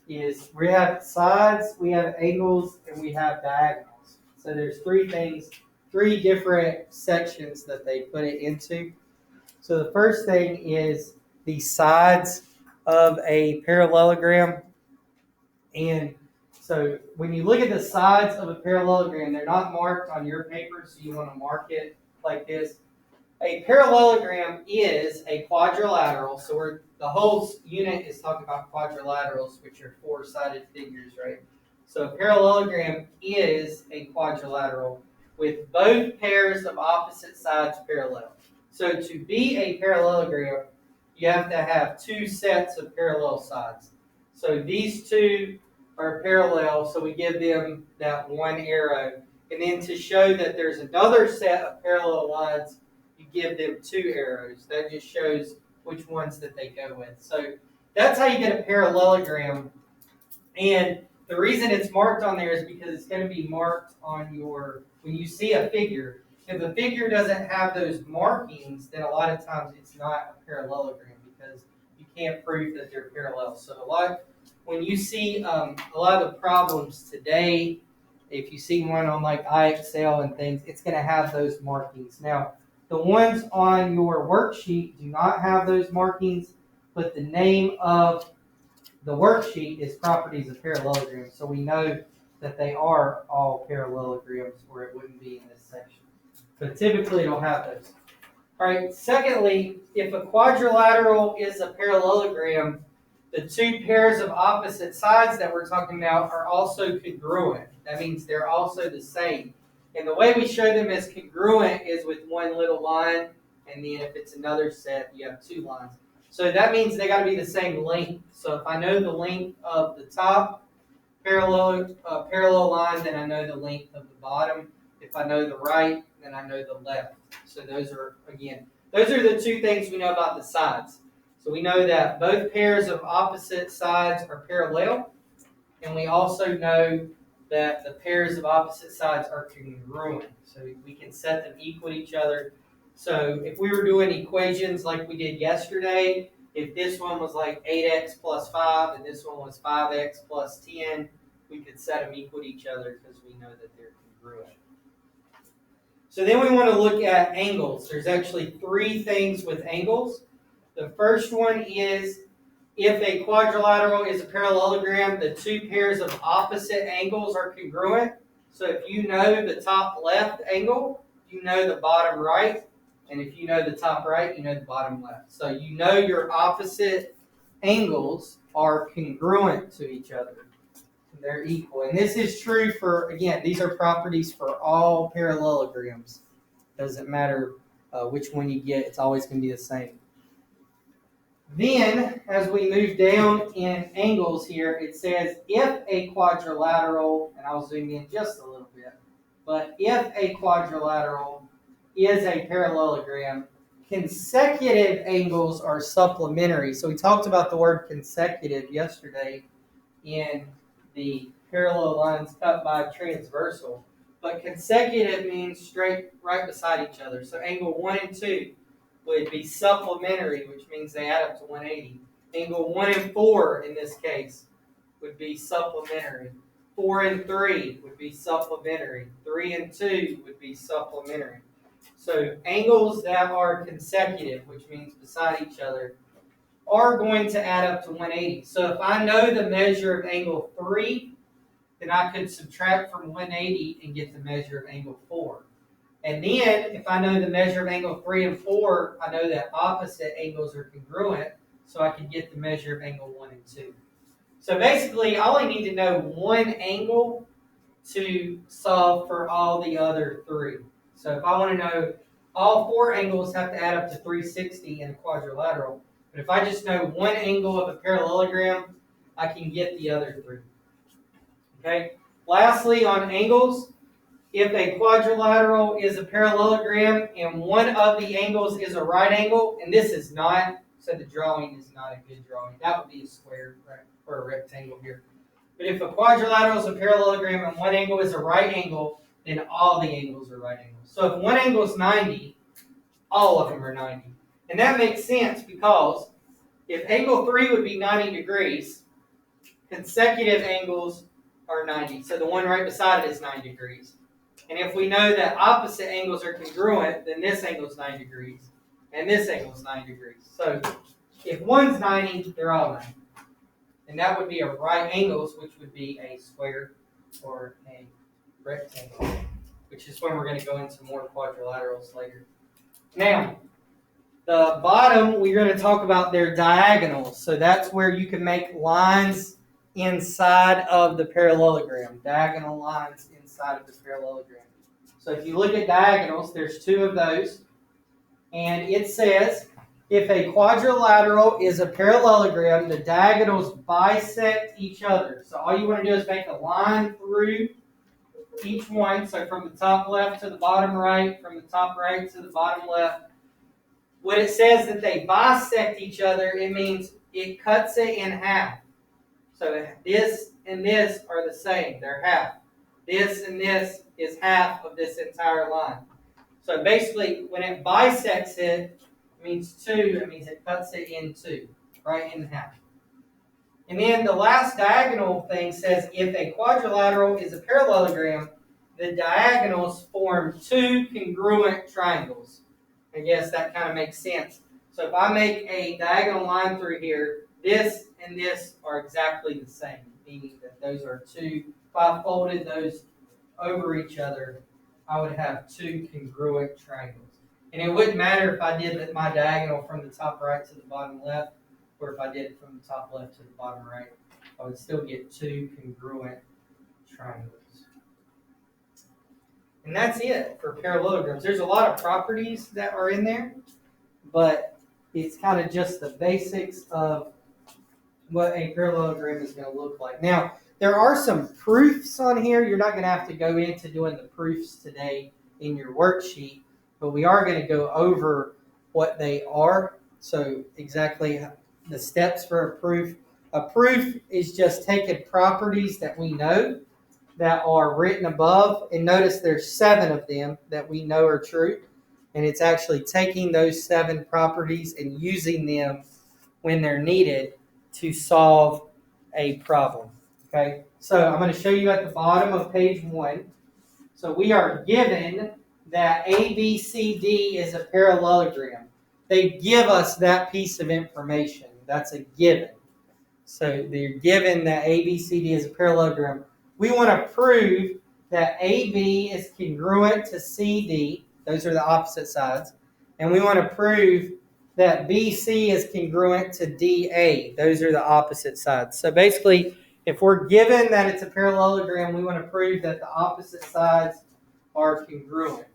is we have sides, we have angles, and we have diagonals. So there's three things, three different sections that they put it into. So the first thing is the sides of a parallelogram. And so when you look at the sides of a parallelogram, they're not marked on your paper, so you want to mark it like this. A parallelogram is a quadrilateral, so the whole unit is talking about quadrilaterals, which are four-sided figures, right? So a parallelogram is a quadrilateral with both pairs of opposite sides parallel. So to be a parallelogram, you have to have two sets of parallel sides. So these two are parallel, so we give them that one arrow. And then to show that there's another set of parallel lines, you give them two arrows. That just shows which ones that they go with. So that's how you get a parallelogram. And the reason it's marked on there is because it's going to be marked on your, when you see a figure. If the figure doesn't have those markings, then a lot of times it's not a parallelogram because you can't prove that they're parallel. So when you see a lot of the problems today, if you see one on like IXL and things, it's going to have those markings. Now, the ones on your worksheet do not have those markings, but the name of the worksheet is properties of parallelograms. So we know that they are all parallelograms, or it wouldn't be in this section. But typically it'll have those. All right, secondly, if a quadrilateral is a parallelogram, the two pairs of opposite sides that we're talking about are also congruent. That means they're also the same. And the way we show them as congruent is with one little line, and then if it's another set, you have two lines. So that means they got to be the same length. So if I know the length of the top parallel line, then I know the length of the bottom. If I know the right, then I know the left. So those are the two things we know about the sides. So we know that both pairs of opposite sides are parallel, and we also know that the pairs of opposite sides are congruent. So we can set them equal to each other. So if we were doing equations like we did yesterday, if this one was like 8x plus 5 and this one was 5x plus 10, we could set them equal to each other because we know that they're congruent. So then we want to look at angles. There's actually three things with angles. The first one is if a quadrilateral is a parallelogram, the two pairs of opposite angles are congruent. So if you know the top left angle, you know the bottom right. And if you know the top right, you know the bottom left. So you know your opposite angles are congruent to each other. They're equal. And this is true for, again, these are properties for all parallelograms. Doesn't matter which one you get, it's always going to be the same. Then, as we move down in angles here, it says if a quadrilateral, and I'll zoom in just a little bit, but if a quadrilateral is a parallelogram, consecutive angles are supplementary. So we talked about the word consecutive yesterday in the parallel lines cut by transversal. But consecutive means straight right beside each other. So angle 1 and 2 would be supplementary, which means they add up to 180. Angle 1 and 4 in this case would be supplementary. 4 and 3 would be supplementary. 3 and 2 would be supplementary. So angles that are consecutive, which means beside each other, are going to add up to 180. So if I know the measure of angle 3, then I could subtract from 180 and get the measure of angle 4. And then, if I know the measure of angle 3 and 4, I know that opposite angles are congruent, so I can get the measure of angle 1 and 2. So basically, I only need to know one angle to solve for all the other three. So if I want to know, all four angles have to add up to 360 in a quadrilateral. But if I just know one angle of a parallelogram, I can get the other three. Okay. Lastly, on angles, if a quadrilateral is a parallelogram and one of the angles is a right angle, and this is not, so the drawing is not a good drawing. That would be a square, right, or a rectangle here. But if a quadrilateral is a parallelogram and one angle is a right angle, then all the angles are right angles. So if one angle is 90, all of them are 90. And that makes sense because if angle 3 would be 90 degrees, consecutive angles are 90. So the one right beside it is 90 degrees. And if we know that opposite angles are congruent, then this angle is 90 degrees. And this angle is 90 degrees. So if one's 90, they're all 90. And that would be a right angles, which would be a square or a rectangle, which is when we're going to go into more quadrilaterals later. Now, the bottom, we're going to talk about their diagonals. So that's where you can make lines inside of the parallelogram, diagonal lines inside of the parallelogram. So if you look at diagonals, there's two of those. And it says, if a quadrilateral is a parallelogram, the diagonals bisect each other. So all you want to do is make a line through each one. So from the top left to the bottom right, from the top right to the bottom left. When it says that they bisect each other, it means it cuts it in half. So this and this are the same. They're half. This and this is half of this entire line. So basically, when it bisects it, it means two. It means it cuts it in two, right in half. And then the last diagonal thing says if a quadrilateral is a parallelogram, the diagonals form two congruent triangles. I guess that kind of makes sense. So if I make a diagonal line through here, this and this are exactly the same, meaning that those are two. If I folded those over each other, I would have two congruent triangles. And it wouldn't matter if I did my diagonal from the top right to the bottom left, or if I did it from the top left to the bottom right. I would still get two congruent triangles. And that's it for parallelograms. There's a lot of properties that are in there, but it's kind of just the basics of what a parallelogram is going to look like. Now, there are some proofs on here. You're not going to have to go into doing the proofs today in your worksheet, but we are going to go over what they are. So exactly the steps for a proof. A proof is just taking properties that we know that are written above, and notice there's 7 of them that we know are true, and it's actually taking those 7 properties and using them when they're needed to solve a problem. Okay, so I'm going to show you at the bottom of page 1. So we are given that ABCD is a parallelogram. They give us that piece of information. That's a given. So they're given that ABCD is a parallelogram. We want to prove that AB is congruent to CD. Those are the opposite sides. And we want to prove that BC is congruent to DA. Those are the opposite sides. So basically, if we're given that it's a parallelogram, we want to prove that the opposite sides are congruent.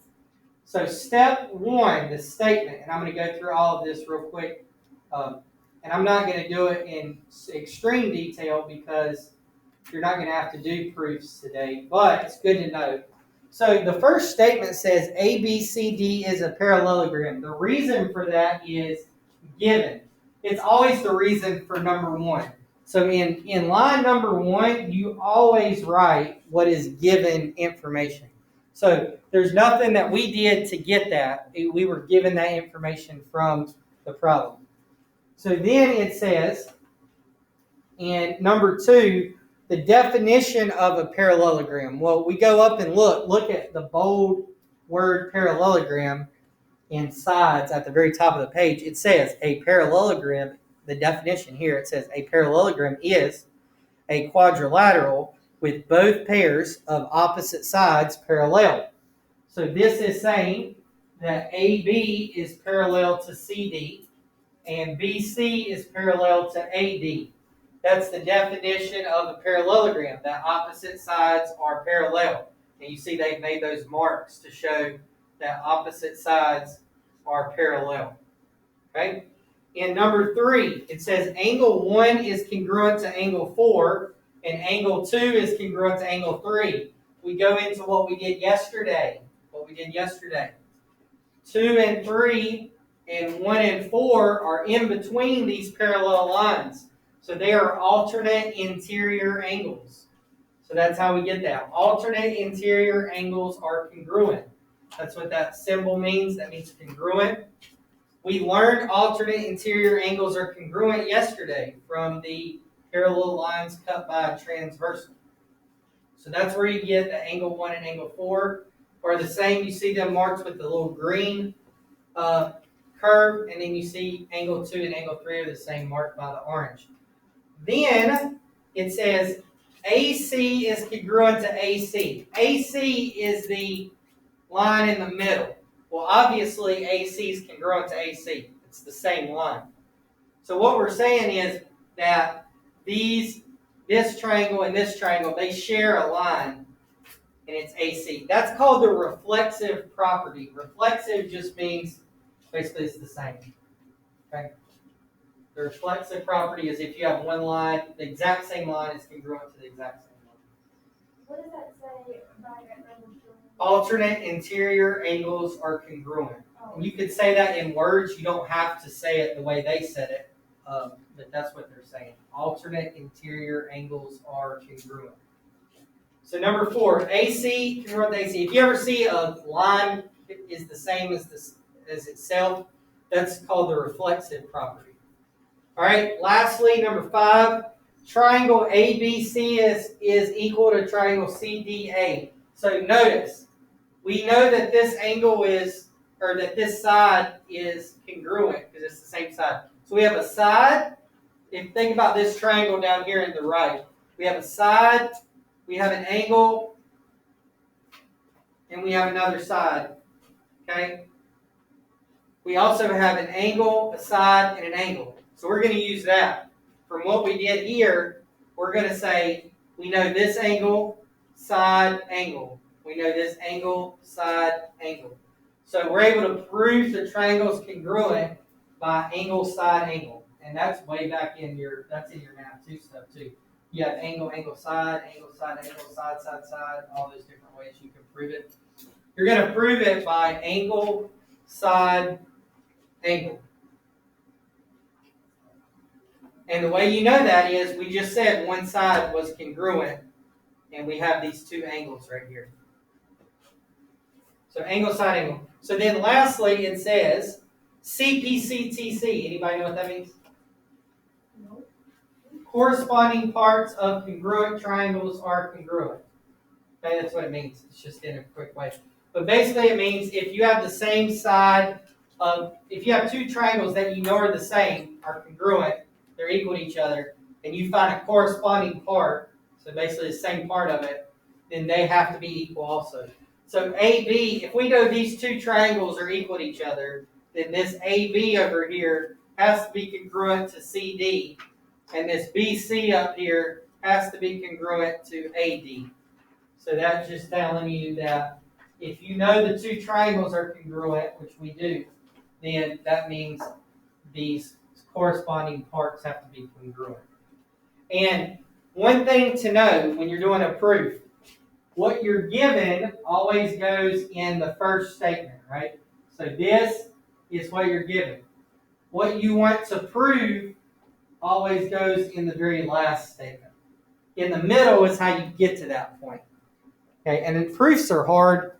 So step 1, the statement, and I'm going to go through all of this real quick. And I'm not going to do it in extreme detail because you're not going to have to do proofs today, but it's good to know. So the first statement says ABCD is a parallelogram. The reason for that is given. It's always the reason for number 1. So in line number 1, you always write what is given information. So there's nothing that we did to get that. We were given that information from the problem. So then it says, in number 2, the definition of a parallelogram. Well, we go up and look at the bold word parallelogram in sides at the very top of the page. It says a parallelogram, the definition here, it says a parallelogram is a quadrilateral with both pairs of opposite sides parallel. So this is saying that AB is parallel to CD and BC is parallel to AD. That's the definition of a parallelogram, that opposite sides are parallel. And you see they've made those marks to show that opposite sides are parallel. Okay? In number 3, it says angle 1 is congruent to angle 4, and angle 2 is congruent to angle 3. We go into what we did yesterday. 2 and 3 and 1 and 4 are in between these parallel lines. So they are alternate interior angles. So that's how we get that. Alternate interior angles are congruent. That's what that symbol means. That means congruent. We learned alternate interior angles are congruent yesterday from the parallel lines cut by a transversal. So that's where you get the angle 1 and angle 4 are the same. You see them marked with the little green curve, and then you see angle 2 and angle 3 are the same, marked by the orange. Then it says AC is congruent to AC. AC is the line in the middle. Well, obviously AC is congruent to AC. It's the same line. So what we're saying is that this triangle and this triangle, they share a line, and it's AC. That's called the reflexive property. Reflexive just means basically it's the same. Okay? The reflexive property is if you have one line, the exact same line is congruent to the exact same line. What does that say about your angles? Alternate interior angles are congruent. And you could say that in words. You don't have to say it the way they said it, but that's what they're saying. Alternate interior angles are congruent. So number 4, AC congruent to AC. If you ever see a line is the same as itself, that's called the reflexive property. All right. Lastly, number 5, triangle ABC is equal to triangle CDA. So notice, we know that this angle is, or that this side is congruent because it's the same side. So we have a side. If you think about this triangle down here in the right, we have a side, we have an angle, and we have another side. Okay? We also have an angle, a side, and an angle. So we're going to use that. From what we did here, we're going to say we know this angle, side, angle. We know this angle, side, angle. So we're able to prove the triangle is congruent by angle, side, angle. And that's way back in your math 2 stuff too. You have angle, angle, side, side, all those different ways you can prove it. You're going to prove it by angle, side, angle. And the way you know that is we just said one side was congruent, and we have these two angles right here. So angle, side, angle. So then lastly, it says CPCTC. Anybody know what that means? No. Corresponding parts of congruent triangles are congruent. Okay, that's what it means. It's just in a quick way. But basically it means if you have the same side if you have two triangles that you know are the same, are congruent, they're equal to each other, and you find a corresponding part, so basically the same part of it, then they have to be equal also. So AB, if we know these two triangles are equal to each other, then this AB over here has to be congruent to CD, and this BC up here has to be congruent to AD. So that's just telling you that if you know the two triangles are congruent, which we do, then that means these corresponding parts have to be congruent. And one thing to know when you're doing a proof, what you're given always goes in the first statement, right? So this is what you're given. What you want to prove always goes in the very last statement. In the middle is how you get to that point. Okay, and then proofs are hard,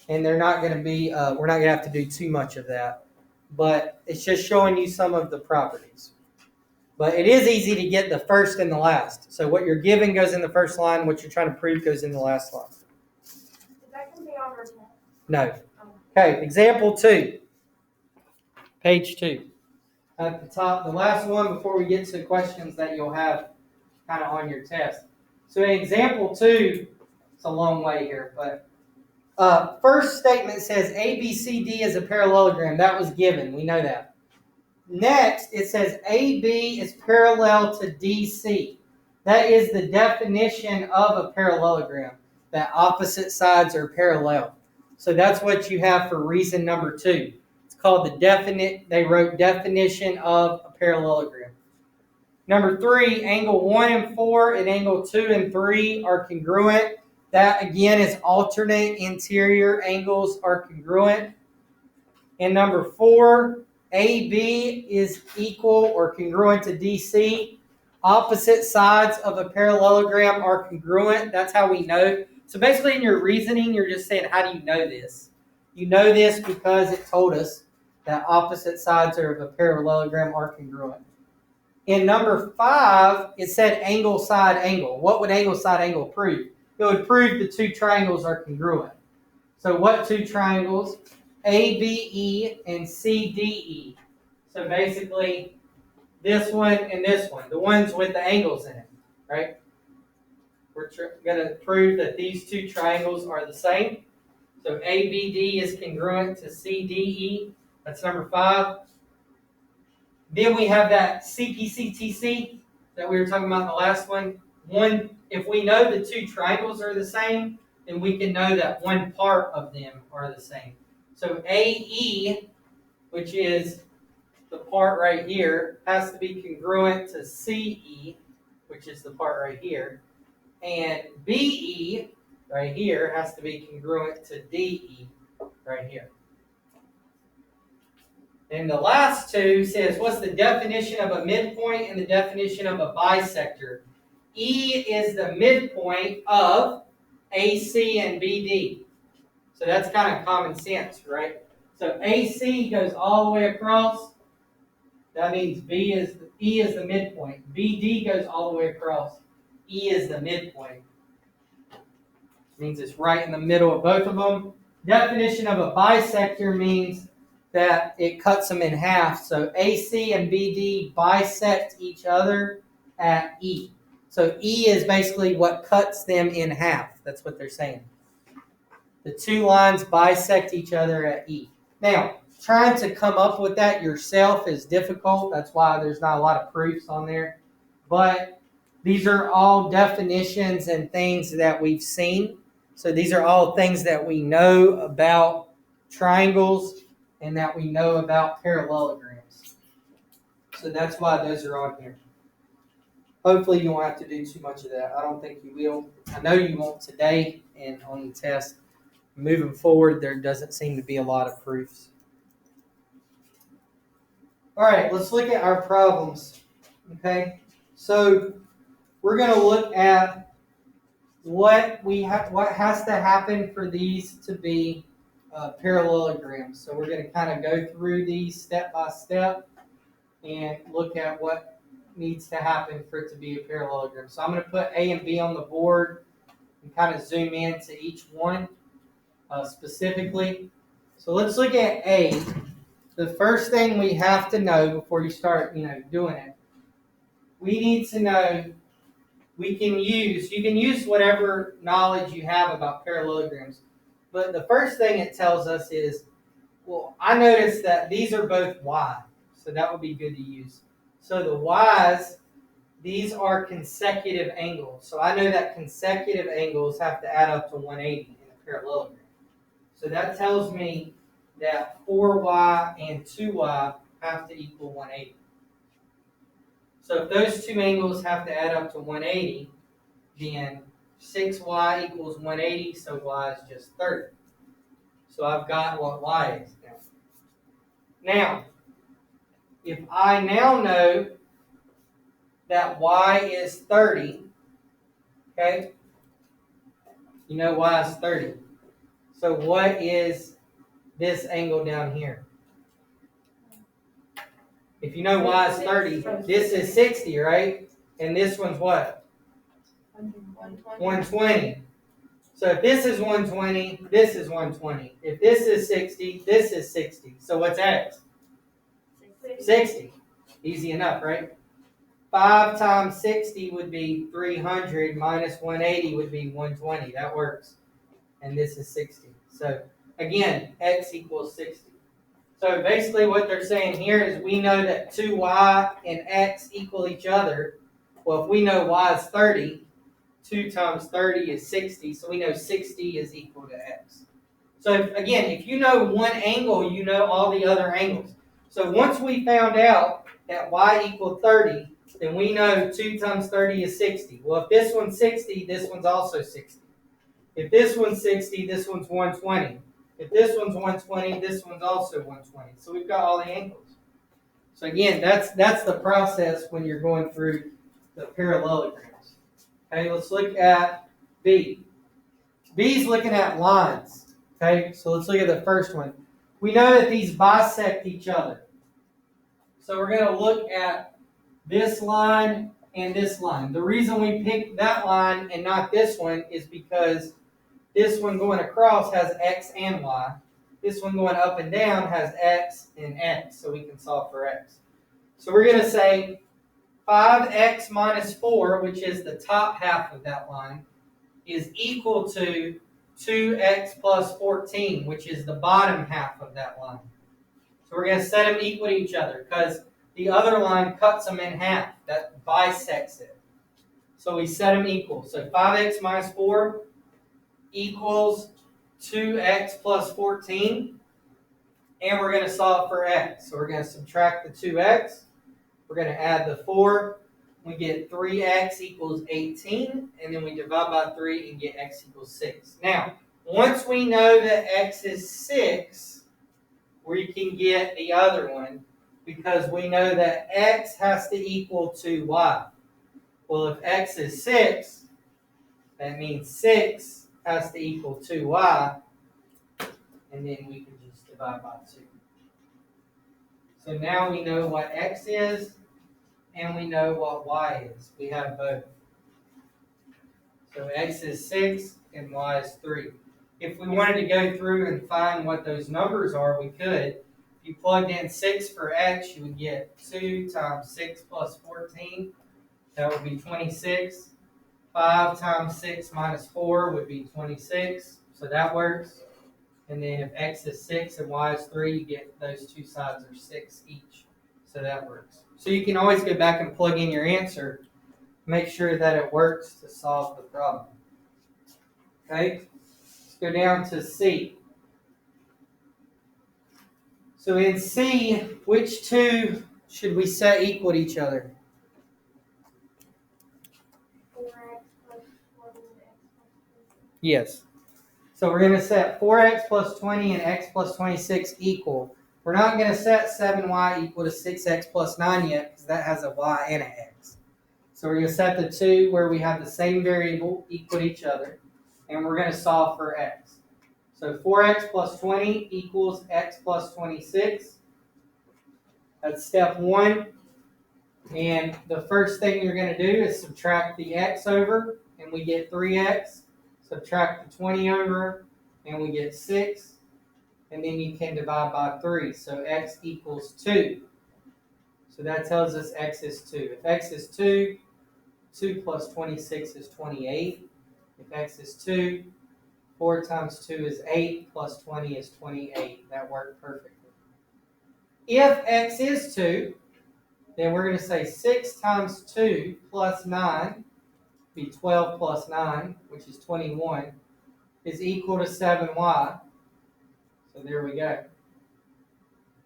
and they're not going to be, we're not going to have to do too much of that. But it's just showing you some of the properties. But it is easy to get the first and the last. So what you're given goes in the first line. What you're trying to prove goes in the last line. Is that going to be on our test? No. Okay, example 2. Page 2. At the top, the last one before we get to the questions that you'll have kind of on your test. So in example 2, it's a long way here, but first statement says ABCD is a parallelogram. That was given. We know that. Next, it says AB is parallel to DC. That is the definition of a parallelogram, that opposite sides are parallel. So that's what you have for reason number 2. It's called they wrote definition of a parallelogram. Number 3, angle 1 and 4 and angle 2 and 3 are congruent. That, again, is alternate interior angles are congruent. And number 4, AB is equal or congruent to DC. Opposite sides of a parallelogram are congruent. That's how we know. So basically in your reasoning, you're just saying, how do you know this? You know this because it told us that opposite sides of a parallelogram are congruent. In number 5, it said angle side angle. What would angle side angle prove? It would prove the two triangles are congruent. So what two triangles? ABE and CDE. So basically, this one and this one, the ones with the angles in it, right? We're going to prove that these two triangles are the same. So ABD is congruent to CDE. That's number 5. Then we have that CPCTC that we were talking about in the last one. If we know the two triangles are the same, then we can know that one part of them are the same. So AE, which is the part right here, has to be congruent to CE, which is the part right here. And BE, right here, has to be congruent to DE, right here. And the last two says, what's the definition of a midpoint and the definition of a bisector? E is the midpoint of AC and BD. So that's kind of common sense, right? So AC goes all the way across. That means E is the midpoint. BD goes all the way across. E is the midpoint. Means it's right in the middle of both of them. Definition of a bisector means that it cuts them in half. So AC and BD bisect each other at E. So E is basically what cuts them in half. That's what they're saying. The two lines bisect each other at E. Now, trying to come up with that yourself is difficult. That's why there's not a lot of proofs on there. But these are all definitions and things that we've seen. So these are all things that we know about triangles and that we know about parallelograms. So that's why those are on here. Hopefully you won't have to do too much of that. I don't think you will. I know you won't today and on the test. Moving forward, there doesn't seem to be a lot of proofs. All right, let's look at our problems. Okay, so we're going to look at what has to happen for these to be parallelograms. So we're going to kind of go through these step by step and look at what needs to happen for it to be a parallelogram. So I'm going to put A and B on the board and kind of zoom in to each one specifically. So let's look at A. The first thing we have to know before you start, doing it, we need to know you can use whatever knowledge you have about parallelograms. But the first thing it tells us is, well, I noticed that these are both Y. So that would be good to use. So the Y's, these are consecutive angles. So I know that consecutive angles have to add up to 180 in a parallelogram. So that tells me that 4Y and 2Y have to equal 180. So if those two angles have to add up to 180, then 6Y equals 180, so Y is just 30. So I've got what Y is now. Now, if I now know that Y is 30, okay, you know Y is 30. So what is this angle down here? If you know Y is 30, this is 60, right? And this one's what? 120. So if this is 120, this is 120. If this is 60, this is 60. So what's X? 60. Easy enough, right? 5 times 60 would be 300 minus 180 would be 120. That works. And this is 60. So again, X equals 60. So basically what they're saying here is we know that 2Y and X equal each other. Well, if we know Y is 30, 2 times 30 is 60, so we know 60 is equal to X. So again, if you know one angle, you know all the other angles. So once we found out that Y equaled 30, then we know 2 times 30 is 60. Well, if this one's 60, this one's also 60. If this one's 60, this one's 120. If this one's 120, this one's also 120. So we've got all the angles. So again, that's the process when you're going through the parallelograms. Okay, let's look at B. B is looking at lines. Okay, so let's look at the first one. We know that these bisect each other. So we're going to look at this line and this line. The reason we picked that line and not this one is because this one going across has x and y. This one going up and down has x and x, so we can solve for x. So we're going to say 5x minus 4, which is the top half of that line, is equal to 2x plus 14, which is the bottom half of that line. So we're going to set them equal to each other because the other line cuts them in half. That bisects it. So we set them equal. So 5x minus 4 equals 2x plus 14. And we're going to solve for x. So we're going to subtract the 2x. We're going to add the 4. We get 3x equals 18. And then we divide by 3 and get x equals 6. Now, once we know that x is 6, we can get the other one because we know that x has to equal to y. Well, if x is 6, that means 6 has to equal 2y. And then we can just divide by 2. So now we know what x is, and we know what y is. We have both. So x is 6, and y is 3. If we wanted to go through and find what those numbers are, we could. If you plugged in 6 for x, you would get 2 times 6 plus 14. That would be 26. 5 times 6 minus 4 would be 26. So that works. And then if x is 6 and y is 3, you get those two sides are 6 each. So that works. So you can always go back and plug in your answer. Make sure that it works to solve the problem. Okay? Let's go down to C. So in C, which two should we set equal to each other? 4x plus 20 and x plus 26. Yes. So we're going to set 4x plus 20 and x plus 26 equal. We're not going to set 7y equal to 6x plus 9 yet because that has a y and an x. So we're going to set the two where we have the same variable equal to each other. And we're going to solve for x. So 4x plus 20 equals x plus 26. That's step 1. And the first thing you're going to do is subtract the x over, and we get 3x. Subtract the 20 over, and we get 6. And then you can divide by 3. So x equals 2. So that tells us x is 2. If x is 2, 2 plus 26 is 28. If x is 2, 4 times 2 is 8, plus 20 is 28. That worked perfectly. If x is 2, then we're going to say 6 times 2 plus 9, be 12 plus 9, which is 21, is equal to 7y. So there we go.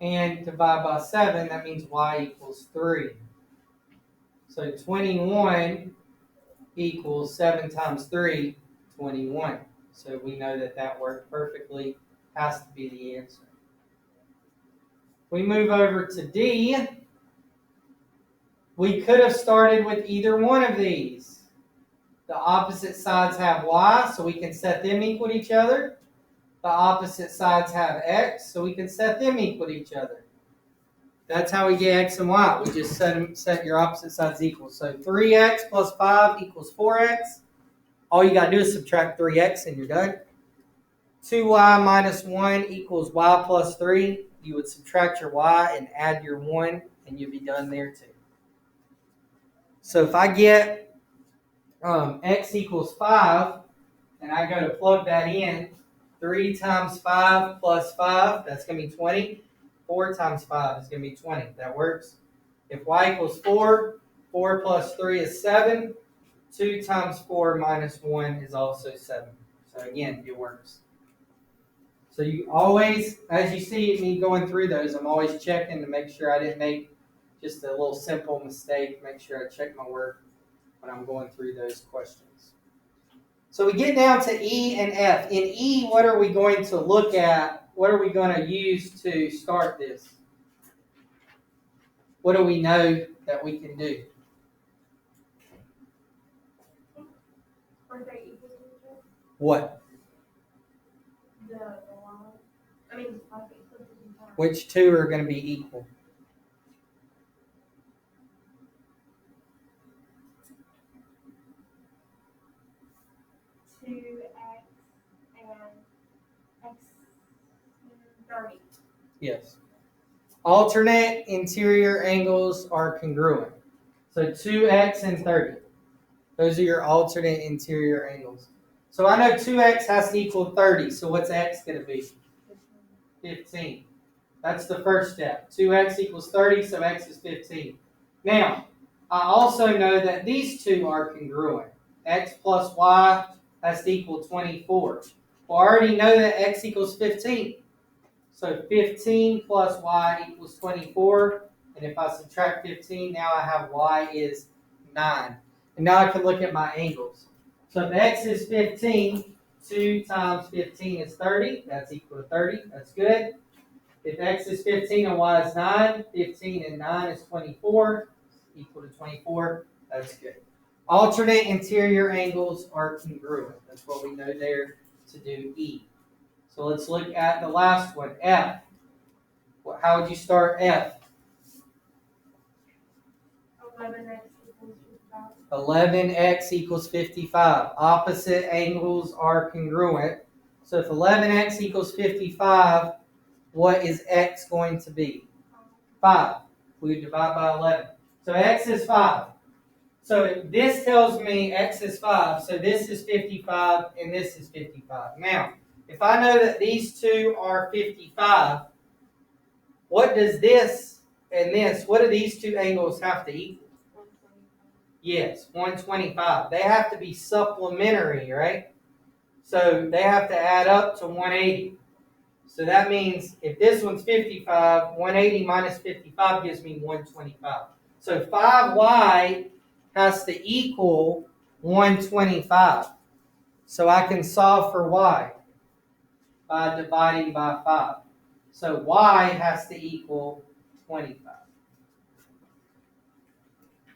And divide by 7, that means y equals 3. So 21 equals 7 times 3, 21. So we know that that worked perfectly. Has to be the answer. We move over to D. We could have started with either one of these. The opposite sides have y, so we can set them equal to each other. The opposite sides have x, so we can set them equal to each other. That's how we get x and y. We just set your opposite sides equal. So 3x plus 5 equals 4x. All you got to do is subtract 3x and you're done. 2y minus 1 equals y plus 3. You would subtract your y and add your 1, and you'd be done there too. So if I get x equals 5, and I go to plug that in, 3 times 5 plus 5, that's going to be 20. 4 times 5 is going to be 20. That works. If y equals 4, 4 plus 3 is 7. 2 times 4 minus 1 is also 7. So again, it works. So you always, as you see me going through those, I'm always checking to make sure I didn't make just a little simple mistake. Make sure I check my work when I'm going through those questions. So we get down to E and F. In E, what are we going to look at? What are we going to use to start this? What do we know that we can do? Aren't they equal to each other? What? The line. I mean, like equal to each other. Which two are going to be equal? and x 30. Yes. Alternate interior angles are congruent. So 2x and 30. Those are your alternate interior angles. So I know 2x has to equal 30. So what's x going to be? 15. That's the first step. 2x equals 30, so x is 15. Now, I also know that these two are congruent. X plus y has to equal 24. Well, I already know that x equals 15. So 15 plus y equals 24. And if I subtract 15, now I have y is 9. And now I can look at my angles. So if x is 15, 2 times 15 is 30. That's equal to 30. That's good. If x is 15 and y is 9, 15 and 9 is 24, equal to 24. That's good. Alternate interior angles are congruent. That's what we know there to do E. So let's look at the last one, F. How would you start F? 11x equals 55. 11x equals 55. Opposite angles are congruent. So if 11x equals 55, what is x going to be? 5. We divide by 11. So x is 5. So this tells me x is 5. So this is 55 and this is 55. Now, if I know that these two are 55, what does this and this, what do these two angles have to equal? 125. Yes, 125. They have to be supplementary, right? So they have to add up to 180. So that means if this one's 55, 180 minus 55 gives me 125. So 5y has to equal 125. So I can solve for y by dividing by 5. So y has to equal 25.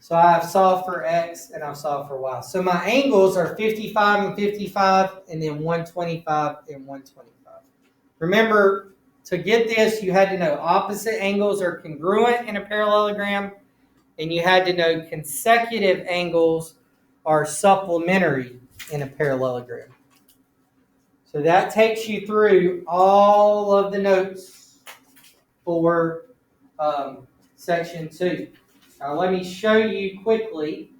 So I have solved for x and I've solved for y. So my angles are 55 and 55 and then 125 and 125. Remember, to get this, you had to know opposite angles are congruent in a parallelogram, and you had to know consecutive angles are supplementary in a parallelogram. So that takes you through all of the notes for section 2. Now let me show you quickly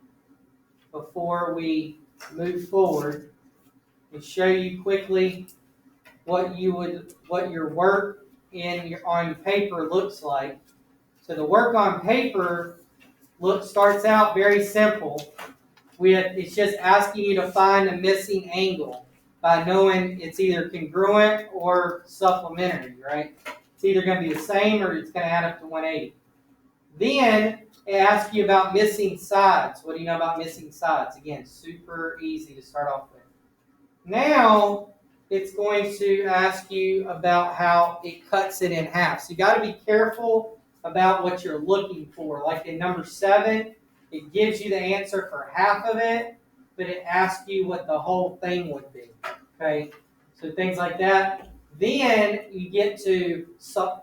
before we move forward and show you quickly what your work on paper looks like. So the work on paper starts out very simple. It's just asking you to find a missing angle by knowing it's either congruent or supplementary, right? It's either going to be the same or it's going to add up to 180. Then it asks you about missing sides. What do you know about missing sides? Again, super easy to start off with. Now it's going to ask you about how it cuts it in half. So you got to be careful about what you're looking for. Like in number 7, it gives you the answer for half of it, but it asks you what the whole thing would be. Okay, so things like that. Then you get to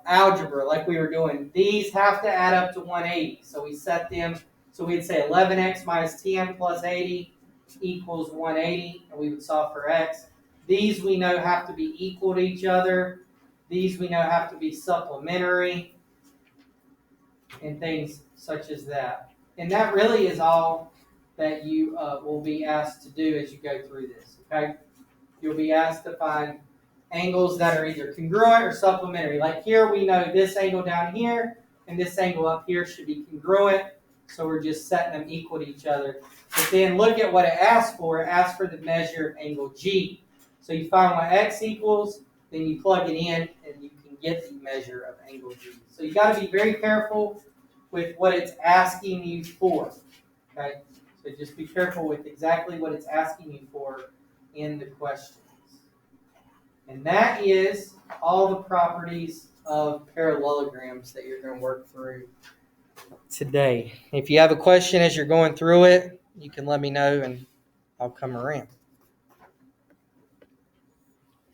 algebra, like we were doing. These have to add up to 180. So we set them. So we'd say 11x minus 10 plus 80 equals 180, and we would solve for x. These we know have to be equal to each other. These we know have to be supplementary, and things such as that. And that really is all that you will be asked to do as you go through this, okay? You'll be asked to find angles that are either congruent or supplementary. Like here, we know this angle down here and this angle up here should be congruent, so we're just setting them equal to each other. But then look at what it asks for. It asks for the measure of angle G. So you find what x equals, then you plug it in, and you can get the measure of angle G. So you got to be very careful with what it's asking you for. Okay? So just be careful with exactly what it's asking you for in the questions. And that is all the properties of parallelograms that you're going to work through today. If you have a question as you're going through it, you can let me know and I'll come around.